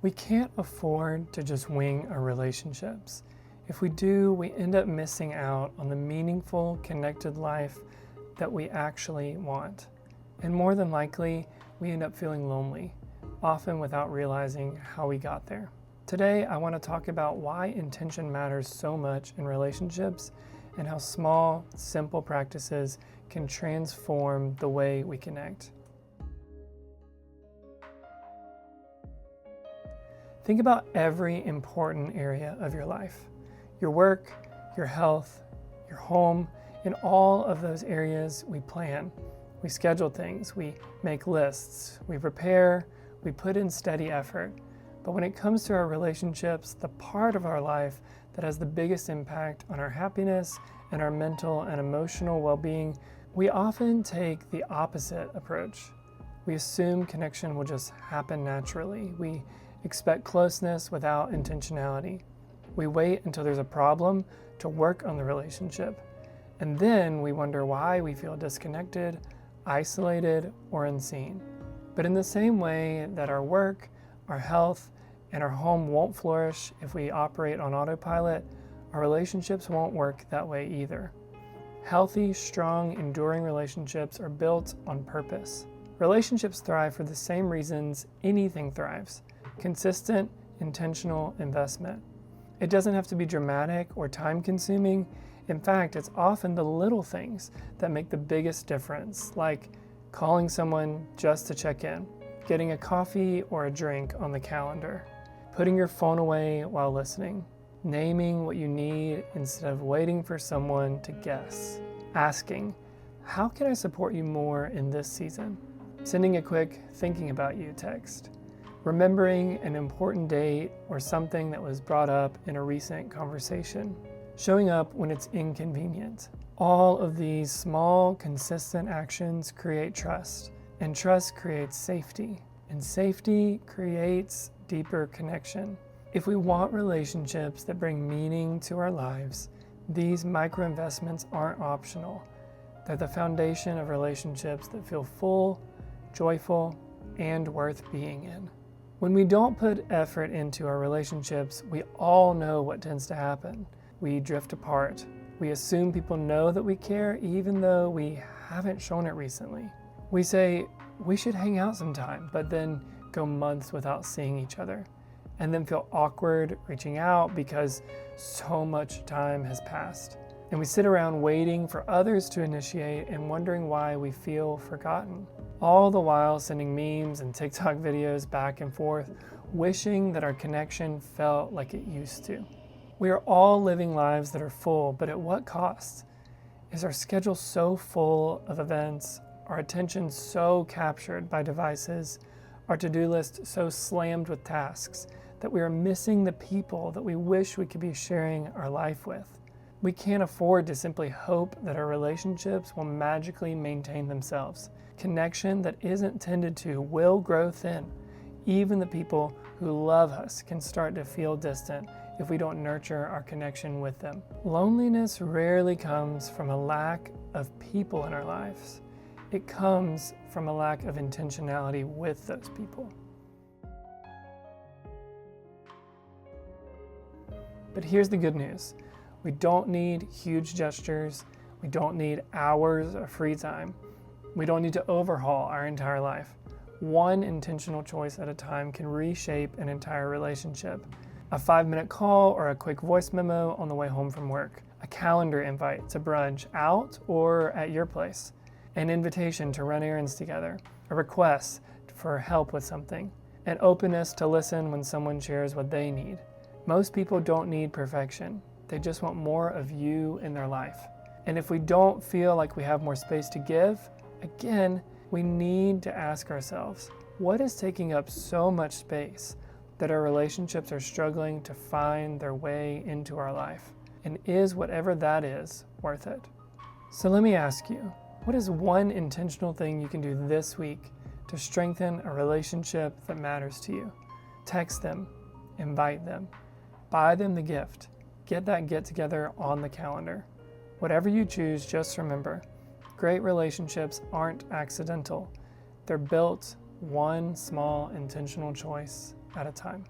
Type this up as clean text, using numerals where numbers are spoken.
We can't afford to just wing our relationships. If we do, we end up missing out on the meaningful, connected life that we actually want. And more than likely, we end up feeling lonely, often without realizing how we got there. Today, I want to talk about why intention matters so much in relationships and how small, simple practices can transform the way we connect. Think about every important area of your life. Your work, your health, your home. In all of those areas, we plan. We schedule things, we make lists, we prepare, we put in steady effort. But when it comes to our relationships, the part of our life that has the biggest impact on our happiness and our mental and emotional well-being, we often take the opposite approach. We assume connection will just happen naturally. We expect closeness without intentionality. We wait until there's a problem to work on the relationship. And then we wonder why we feel disconnected, isolated, or unseen. But in the same way that our work, our health, and our home won't flourish if we operate on autopilot, our relationships won't work that way either. Healthy, strong, enduring relationships are built on purpose. Relationships thrive for the same reasons anything thrives: consistent, intentional investment. It doesn't have to be dramatic or time-consuming. In fact, it's often the little things that make the biggest difference, like calling someone just to check in, getting a coffee or a drink on the calendar, putting your phone away while listening, naming what you need instead of waiting for someone to guess, asking, "How can I support you more in this season?" Sending a quick "thinking about you" text, remembering an important date or something that was brought up in a recent conversation, showing up when it's inconvenient. All of these small, consistent actions create trust, and trust creates safety, and safety creates deeper connection. If we want relationships that bring meaning to our lives, these micro-investments aren't optional. They're the foundation of relationships that feel full, joyful, and worth being in. When we don't put effort into our relationships, we all know what tends to happen. We drift apart. We assume people know that we care even though we haven't shown it recently. We say, "We should hang out sometime," but then go months without seeing each other, and then feel awkward reaching out because so much time has passed. And we sit around waiting for others to initiate and wondering why we feel forgotten. All the while sending memes and TikTok videos back and forth, wishing that our connection felt like it used to. We are all living lives that are full, but at what cost? Is our schedule so full of events, our attention so captured by devices, our to-do list so slammed with tasks, that we are missing the people that we wish we could be sharing our life with? We can't afford to simply hope that our relationships will magically maintain themselves. Connection that isn't tended to will grow thin. Even the people who love us can start to feel distant if we don't nurture our connection with them. Loneliness rarely comes from a lack of people in our lives. It comes from a lack of intentionality with those people. But here's the good news. We don't need huge gestures. We don't need hours of free time. We don't need to overhaul our entire life. One intentional choice at a time can reshape an entire relationship. A 5-minute call or a quick voice memo on the way home from work. A calendar invite to brunch out or at your place. An invitation to run errands together. A request for help with something. An openness to listen when someone shares what they need. Most people don't need perfection. They just want more of you in their life. And if we don't feel like we have more space to give, again, we need to ask ourselves, what is taking up so much space that our relationships are struggling to find their way into our life? And is whatever that is worth it? So let me ask you, what is one intentional thing you can do this week to strengthen a relationship that matters to you? Text them, invite them, buy them the gift. Get that get-together on the calendar. Whatever you choose, just remember, great relationships aren't accidental. They're built one small intentional choice at a time.